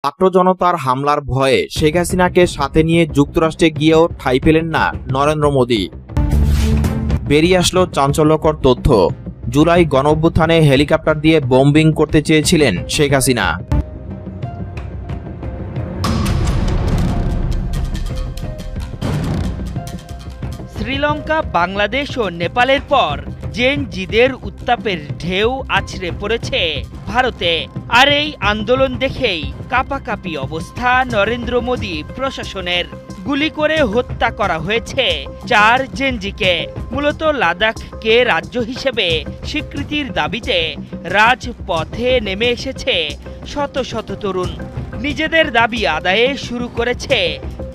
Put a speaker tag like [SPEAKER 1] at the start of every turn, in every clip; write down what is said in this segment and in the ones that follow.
[SPEAKER 1] ছাত্র জনতার হামলার ভয়ে শেখ হাসিনাকে সাথে নিয়ে যুক্তরাষ্ট্রে গিয়েও ঠাঁই পেলেন না নরেন্দ্র মোদী। বেরিয়ে আসলো চাঞ্চল্যকর তথ্য, জুলাই গণঅভ্যুত্থানে হেলিকপ্টার দিয়ে বোম্বিং করতে চেয়েছিলেন শেখ হাসিনা।
[SPEAKER 2] শ্রীলঙ্কা, বাংলাদেশ ও নেপালের পর জেনজিদের উত্তাপের ঢেউ আছড়ে পড়েছে ভারতে। আর এই আন্দোলন দেখেই কাঁপাকাঁপি অবস্থা নরেন্দ্র মোদী প্রশাসনের। গুলি করে হত্যা করা হয়েছে 4 জেনজিকে। মূলত লাদাখকে রাজ্য হিসেবে স্বীকৃতির দাবিতে রাজপথে নেমে এসেছে শত শত তরুণ। নিজেদের দাবি আদায়ে শুরু করেছে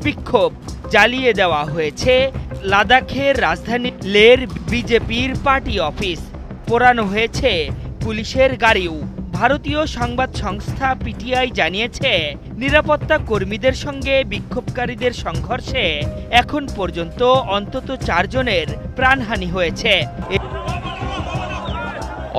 [SPEAKER 2] বিক্ষোভ। জ্বালিয়ে দেওয়া হয়েছে লাদাখের রাজধানী লের বিজেপির পার্টি অফিস, পোড়ানো হয়েছে পুলিশের গাড়িও। ভারতীয় সংবাদ সংস্থা পিটিআই জানিয়েছে, নিরাপত্তা কর্মীদের সঙ্গে বিক্ষোভকারীদের সংঘর্ষে এখন পর্যন্ত অন্তত 4 জনের প্রাণহানি হয়েছে।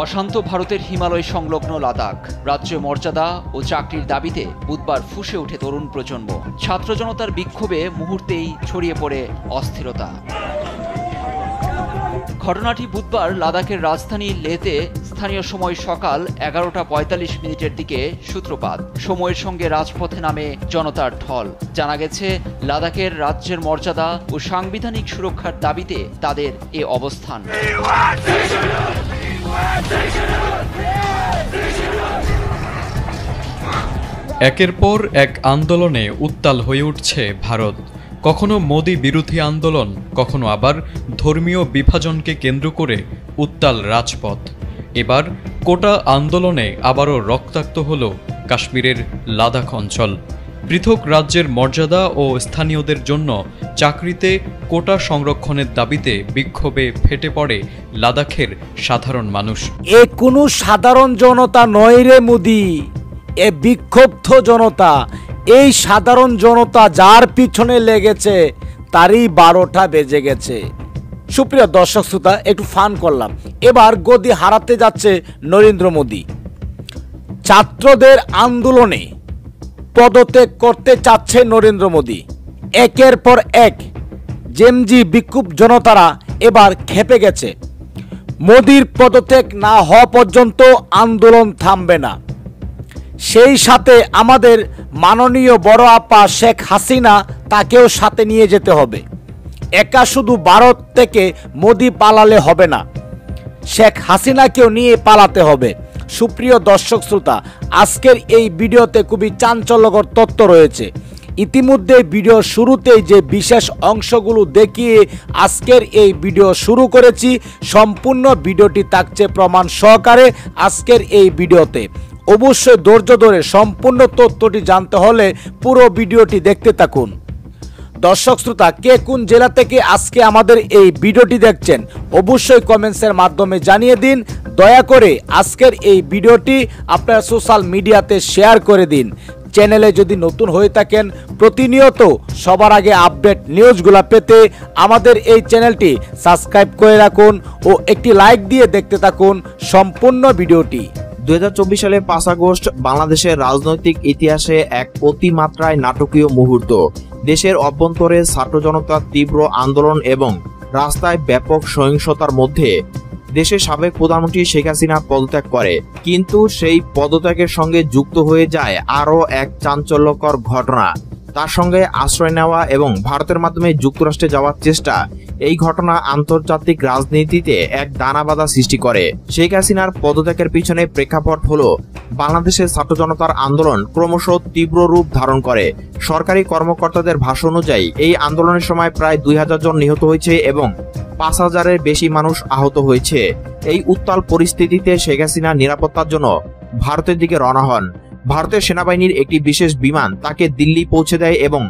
[SPEAKER 3] অশান্ত ভারতের হিমালয় সংলগ্ন লাদাখ, রাজ্য মর্যাদা ও চাকরির দাবিতে বুধবার ফুঁসে ওঠে তরুণ প্রজন্ম। ছাত্র জনতার বিক্ষোভে মুহূর্তেই ছড়িয়ে পড়ে অস্থিরতা। ঘটনাটি বুধবার লাদাখের রাজধানী লেতে স্থানীয় সময় সকাল 11:45 দিকে সূত্রপাত। সময়ের সঙ্গে রাজপথে নামে জনতার ঢল। জানা গেছে, লাদাখের রাজ্যের মর্যাদা ও সাংবিধানিক সুরক্ষার দাবিতে তাদের এ অবস্থান।
[SPEAKER 4] একের পর এক আন্দোলনে উত্তাল হয়ে উঠছে ভারত। কখনো মোদি বিরোধী আন্দোলন, কখনো আবার ধর্মীয় বিভাজনকে কেন্দ্র করে উত্তাল রাজপথ। এবার কোটা আন্দোলনে আবারও রক্তাক্ত হল কাশ্মীরের লাদাখ অঞ্চল। পৃথক রাজ্যের মর্যাদা ও স্থানীয়দের জন্য চাকরিতে কোটা সংরক্ষণের দাবিতে বিক্ষোভে ফেটে পড়ে লাদাখের সাধারণ মানুষ।
[SPEAKER 5] এ কোনো সাধারণ জনতা নয় রে মোদি, এ বিক্ষুব্ধ জনতা। এই সাধারণ জনতা যার পিছনে লেগেছে তারই 12টা বেজে গেছে। সুপ্রিয় দর্শক শ্রোতা, একটু ফান করলাম। এবার গদি হারাতে যাচ্ছে নরেন্দ্র মোদী। ছাত্রদের আন্দোলনে পদত্যাগ করতে চাচ্ছে নরেন্দ্র মোদী। একের পর এক জেনজি বিক্ষুব্ধ জনতারা এবার খেপে গেছে। মোদীর পদত্যাগ না হওয়া পর্যন্ত আন্দোলন থামবে না। সেই সাথে আমাদের মাননীয় বড় আপা শেখ হাসিনা, তাকেও সাথে নিয়ে যেতে হবে। একা শুধু ভারত থেকে মোদী পালালে হবে না, শেখ হাসিনাকেও নিয়ে পালাতে হবে। সুপ্রিয় দর্শক শ্রোতা, আজকের এই ভিডিওতে খুবই চাঞ্চল্যকর তথ্য রয়েছে। ইতিমধ্যে ভিডিও শুরুতেই যে বিশেষ অংশগুলো দেখিয়ে আজকের এই ভিডিও শুরু করেছি, সম্পূর্ণ ভিডিওটি থাকছে প্রমাণ সহকারে আজকের এই ভিডিওতে। অবশ্যই ধৈর্য ধরে সম্পূর্ণ তথ্যটি জানতে হলে পুরো ভিডিওটি দেখতে থাকুন। দর্শক শ্রোতা, কে কোন জেলা থেকে আজকে আমাদের এই ভিডিওটি দেখছেন অবশ্যই কমেন্টসের মাধ্যমে জানিয়ে দিন। দয়া করে আজকের এই ভিডিওটি আপনারা সোশ্যাল মিডিয়াতে শেয়ার করে দিন। চ্যানেলে যদি নতুন হয়ে থাকেন, প্রতিনিয়ত সবার আগে আপডেট নিউজগুলো পেতে আমাদের এই চ্যানেলটি সাবস্ক্রাইব করে রাখুন ও একটি লাইক দিয়ে দেখতে থাকুন সম্পূর্ণ ভিডিওটি।
[SPEAKER 1] 2024 সালে 5 আগস্ট বাংলাদেশের রাজনৈতিক ইতিহাসে এক অতিমাত্রায় নাটকীয় মুহূর্ত। দেশের অভ্যন্তরে ছাত্র জনতার তীব্র আন্দোলন এবং রাস্তায় ব্যাপক সহিংসতার মধ্যে দেশের সাবেক প্রধানমন্ত্রী শেখ হাসিনা পদত্যাগ করে। কিন্তু সেই পদত্যাগের সঙ্গে যুক্ত হয়ে যায় আরও এক চাঞ্চল্যকর ঘটনা। তার সঙ্গে আশ্রয় নেওয়া এবং ভারতের মাধ্যমে যুক্তরাষ্ট্রে যাওয়ার চেষ্টা। এই ঘটনা আন্তর্জাতিক রাজনীতিতে এক দানাবাঁধা সৃষ্টি করে। শেখ হাসিনার পদত্যাগের পিছনে প্রেক্ষাপট হলো বাংলাদেশের ছাত্র জনতার আন্দোলন ক্রমশ তীব্র রূপ ধারণ করে। সরকারি কর্মকর্তাদের ভাষ্য অনুযায়ী এই আন্দোলনের সময় প্রায় 2000 জন নিহত হয়েছে এবং 5000-এর বেশি মানুষ আহত হয়েছে। এই উত্তাল পরিস্থিতিতে শেখ হাসিনা নিরাপত্তার জন্য ভারতের দিকে রওনা হন। ভারতের সেনাবাহিনীর একটি বিশেষ বিমান তাকে দিল্লি পৌঁছে দেয় এবং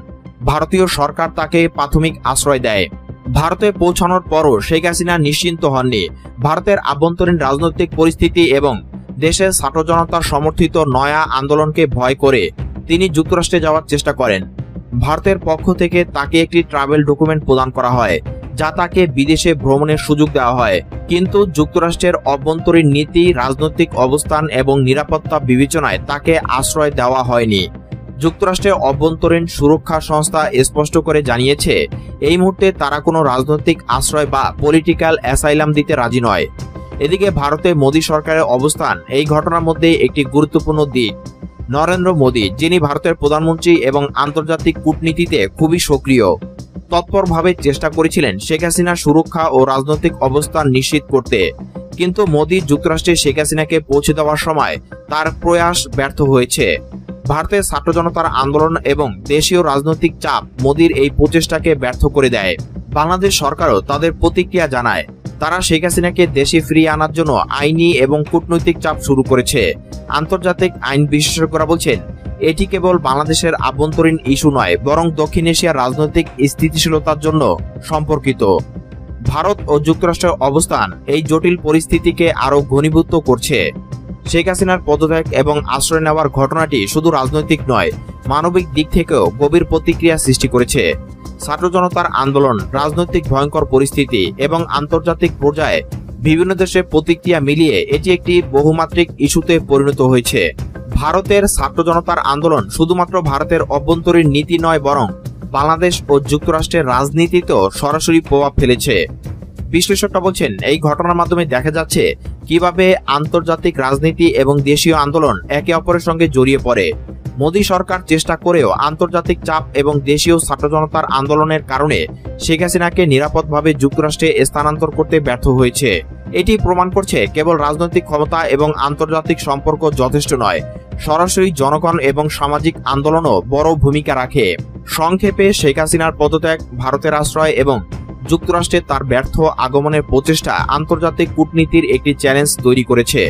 [SPEAKER 1] ভারতীয় সরকার তাকে প্রাথমিক আশ্রয় দেয়। ভারতে পৌঁছানোর পরও শেখ হাসিনা নিশ্চিন্ত হননি। ভারতের আভ্যন্তরীণ রাজনৈতিক পরিস্থিতি এবং দেশের ছাত্র জনতার সমর্থিত নয়া আন্দোলনকে ভয় করে তিনি যুক্তরাষ্ট্রে যাওয়ার চেষ্টা করেন। ভারতের পক্ষ থেকে তাকে একটি ট্রাভেল ডকুমেন্ট প্রদান করা হয়, যা তাকে বিদেশে ভ্রমণের সুযোগ দেওয়া হয়। কিন্তু যুক্তরাষ্ট্রের অভ্যন্তরীণ নীতি, রাজনৈতিক অবস্থান এবং নিরাপত্তা বিবেচনায় তাকে আশ্রয় দেওয়া হয়নি। যুক্তরাষ্ট্রের অভ্যন্তরীণ সুরক্ষা সংস্থা স্পষ্ট করে জানিয়েছে এই মুহূর্তে তারা কোনো রাজনৈতিক আশ্রয় বা পলিটিক্যাল অ্যাসাইলাম দিতে রাজি নয়। এদিকে ভারতে মোদী সরকারের অবস্থান এই ঘটনার মধ্যে একটি গুরুত্বপূর্ণ দিক। নরেন্দ্র মোদী, যিনি ভারতের প্রধানমন্ত্রী এবং আন্তর্জাতিক কূটনীতিতে খুবই সক্রিয়, তৎপরভাবে চেষ্টা করেছিলেন শেখ হাসিনার সুরক্ষা ও রাজনৈতিক অবস্থান নিশ্চিত করতে, কিন্তু মোদী যুক্তরাষ্ট্রে শেখ হাসিনাকে পৌঁছে দেওয়ার সময় তার প্রয়াস ব্যর্থ হয়েছে। ভারতের ছাত্র জনতার আন্দোলন এবং দেশীয় রাজনৈতিক চাপ মোদীর এই প্রচেষ্টাকে ব্যর্থ করে দেয়। বাংলাদেশ সরকারও তাদের প্রতিক্রিয়া জানায়। তারা শেখ হাসিনাকে দেশে ফিরিয়ে আনার জন্য আইনি এবং কূটনৈতিক চাপ শুরু করেছে। আন্তর্জাতিক আইন বিশেষজ্ঞরা বলছেন এটি কেবল বাংলাদেশের আভ্যন্তরীণ ইস্যু নয়, বরং দক্ষিণ এশিয়ার রাজনৈতিক স্থিতিশীলতার জন্য সম্পর্কিত। ভারত ও যুক্তরাষ্ট্রের অবস্থান এই জটিল পরিস্থিতিকে আরও ঘনীভূত করছে। শেখ হাসিনার পদত্যাগ এবং আশ্রয় নেওয়ার ঘটনাটি শুধু রাজনৈতিক নয়, মানবিক দিক থেকেও গভীর প্রতিক্রিয়া সৃষ্টি করেছে। ছাত্র জনতার আন্দোলন, রাজনৈতিক ভয়ঙ্কর পরিস্থিতি এবং আন্তর্জাতিক পর্যায়ে বিভিন্ন দেশে প্রতিক্রিয়া মিলিয়ে এটি একটি বহুমাত্রিক ইস্যুতে পরিণত হয়েছে। ভারতের ছাত্র জনতার আন্দোলন শুধুমাত্র ভারতের অভ্যন্তরীণ নীতি নয়, বরং বাংলাদেশ ও যুক্তরাষ্ট্রের রাজনীতিতেও সরাসরি প্রভাব ফেলেছে। বিশ্লেষকরা বলছেন এই ঘটনার মাধ্যমে দেখা যাচ্ছে কিভাবে আন্তর্জাতিক রাজনীতি এবং দেশীয় আন্দোলন একে অপরের সঙ্গে জড়িয়ে পড়ে। মোদী সরকার চেষ্টা করেও আন্তর্জাতিক চাপ এবং দেশীয় ছাত্র জনতার আন্দোলনের কারণে শেখ হাসিনাকে নিরাপদভাবে যুক্তরাষ্ট্রে স্থানান্তর করতে ব্যর্থ হয়েছে। এটি প্রমাণ করছে কেবল রাজনৈতিক ক্ষমতা এবং আন্তর্জাতিক সম্পর্ক যথেষ্ট নয়, সরাসরি জনগণ এবং সামাজিক আন্দোলনও বড় ভূমিকা রাখে। সংক্ষেপে, শেখ হাসিনার পদত্যাগ, ভারতের আশ্রয় এবং যুক্তরাষ্ট্রে তার ব্যর্থ আগমনের প্রচেষ্টা আন্তর্জাতিক কূটনীতির একটি চ্যালেঞ্জ তৈরি করেছে।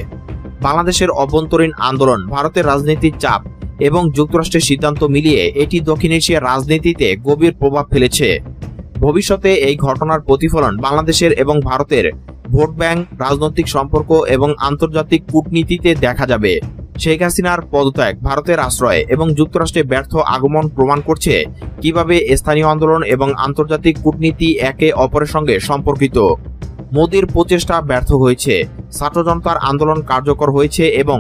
[SPEAKER 1] বাংলাদেশের অভ্যন্তরীণ আন্দোলন, ভারতের রাজনীতির চাপ এবং যুক্তরাষ্ট্রের সিদ্ধান্ত মিলিয়ে এটি দক্ষিণ এশিয়ার রাজনীতিতে গভীর প্রভাব ফেলেছে। ভবিষ্যতে এই ঘটনার প্রতিফলন বাংলাদেশের এবং ভারতের ভোট ব্যাংক, রাজনৈতিক সম্পর্ক এবং আন্তর্জাতিক কূটনীতিতে দেখা যাবে। শেখ হাসিনার পদত্যাগ, ভারতের আশ্রয় এবং যুক্তরাষ্ট্রে ব্যর্থ আগমন প্রমাণ করছে কিভাবে স্থানীয় আন্দোলন এবং আন্তর্জাতিক কূটনীতি একে অপরের সঙ্গে সম্পর্কিত। মোদীর প্রচেষ্টা ব্যর্থ হয়েছে, ছাত্র জনতার আন্দোলন কার্যকর হয়েছে এবং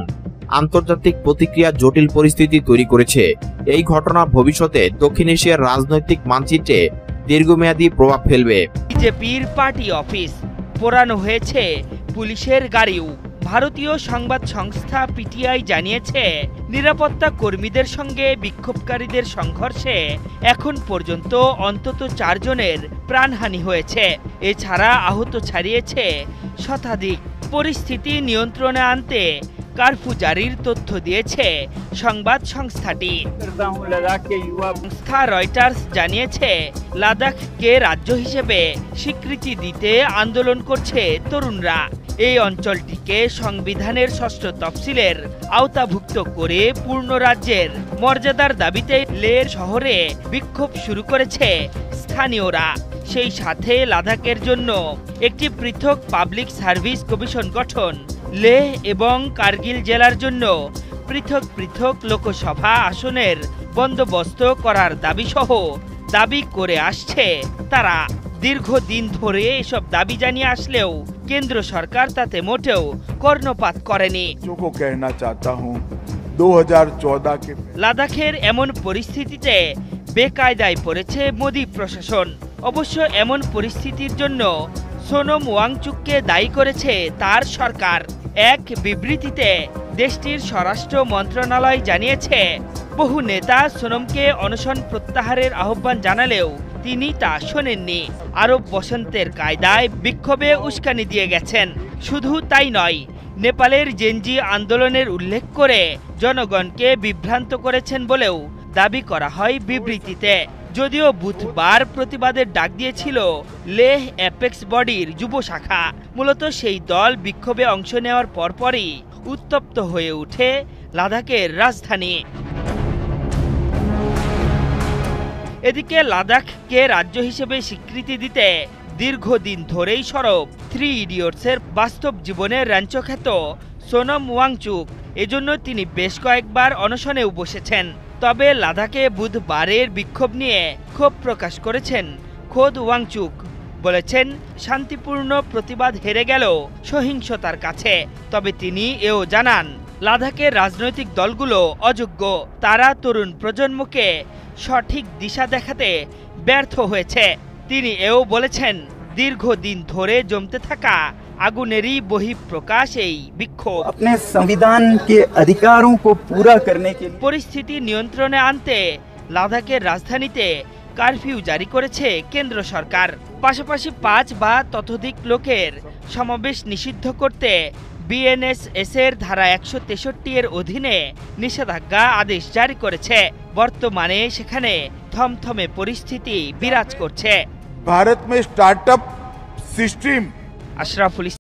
[SPEAKER 1] আন্তর্জাতিক প্রতিক্রিয়া জটিল পরিস্থিতি তৈরি করেছে। এই ঘটনা ভবিষ্যতে দক্ষিণ এশিয়ার রাজনৈতিক মানচিত্রে দীর্ঘমেয়াদী প্রভাব ফেলবে।
[SPEAKER 2] বিজেপির পার্টি অফিস পোড়ানো হয়েছে, পুলিশের গাড়িও। ভারতীয় সংবাদ সংস্থা পিটিআই জানিয়েছে নিরাপত্তা কর্মীদের সঙ্গে বিক্ষোভকারীদের সংঘর্ষে এখন পর্যন্ত অন্তত 4 জনের প্রাণহানি হয়েছে। এছাড়া আহত ছাড়িয়েছে শতাধিক। পরিস্থিতি নিয়ন্ত্রণে আনতে কারফিউ জারির তথ্য দিয়েছে সংবাদ সংস্থাটি। সংস্থা রয়টার্স জানিয়েছে লাদাখকে রাজ্য হিসেবে স্বীকৃতি দিতে আন্দোলন করছে তরুণরা। এই অঞ্চলটিকে সংবিধানের 6ষ্ঠ তফসিলের আওতাভুক্ত করে পূর্ণ রাজ্যের মর্যাদার দাবিতে লেহ শহরে বিক্ষোভ শুরু করেছে স্থানীয়রা। সেই সাথে লাদাখের জন্য একটি পৃথক পাবলিক সার্ভিস কমিশন গঠন, লেহ এবং কার্গিল জেলার জন্য পৃথক পৃথক লোকসভা আসনের বন্দোবস্ত করার দাবি করে আসছে তারা। দীর্ঘদিন ধরে এসব দাবি জানিয়ে আসলেও কেন্দ্র সরকার তাতে মোটেও কর্ণপাত করেনি। লাদাখের এমন পরিস্থিতিতে বেকায়দায় পড়েছে মোদী প্রশাসন। অবশ্য এমন পরিস্থিতির জন্য সোনম ওয়াংচুককে দায়ী করেছে তার সরকার। এক বিবৃতিতে দেশটির স্বরাষ্ট্র মন্ত্রণালয় জানিয়েছে বহু নেতা সোনমকে অনশন প্রত্যাহারের আহ্বান জানালেও তিনি তা শোনেননি। আরব বসন্তের কায়দায় বিক্ষোভে উস্কানি দিয়ে গেছেন। শুধু তাই নয়, নেপালের জেনজি আন্দোলনের উল্লেখ করে জনগণকে বিভ্রান্ত করেছেন বলেও দাবি করা হয় বিবৃতিতে। যদিও বুধবার প্রতিবাদের ডাক দিয়েছিল লেহ অ্যাপেক্স বডির যুব শাখা। মূলত সেই দল বিক্ষোভে অংশ নেওয়ার পরপরই উত্তপ্ত হয়ে ওঠে লাদাখের রাজধানী। এদিকে লাদাখকে রাজ্য হিসেবে স্বীকৃতি দিতে দীর্ঘদিন ধরেই সরব 3 ইডিয়টসের বাস্তব জীবনের র্যাঞ্চখ্যাত সোনম ওয়াংচুক। এজন্য তিনি বেশ কয়েকবার অনশনেও বসেছেন। তবে লাদাখে বুধবারের বিক্ষোভ নিয়ে ক্ষোভ প্রকাশ করেছেন খোদ ওয়াংচুক। বলেছেন শান্তিপূর্ণ প্রতিবাদ হেরে গেল সহিংসতার কাছে। তবে তিনি এও জানান লাদাখের রাজনৈতিক দলগুলো অযোগ্য, তারা তরুণ প্রজন্মকে সঠিক দিশা দেখাতে ব্যর্থ হয়েছে। তিনি এও বলেছেন, দীর্ঘদিন ধরে জমতে থাকা আগুনেরই বহিঃপ্রকাশ এই বিক্ষোভ।
[SPEAKER 6] अपने संविधान के अधिकारों को पूरा करने के लिए
[SPEAKER 2] পরিস্থিতি নিয়ন্ত্রণে আনতে লাদাখের রাজধানীতে কারফিউ জারি করেছে কেন্দ্র সরকার। পাশাপাশি 5 বা ততোধিক লোকের সমাবেশ নিষিদ্ধ করতে বিএনএসএস এর ধারা 163 এর অধীনে নিষেধাজ্ঞা আদেশ জারি করেছে। বর্তমানে সেখানে থমথমে পরিস্থিতি বিরাজ করছে।
[SPEAKER 7] भारत में स्टार्टअप सिस्टम
[SPEAKER 2] আশরাফুল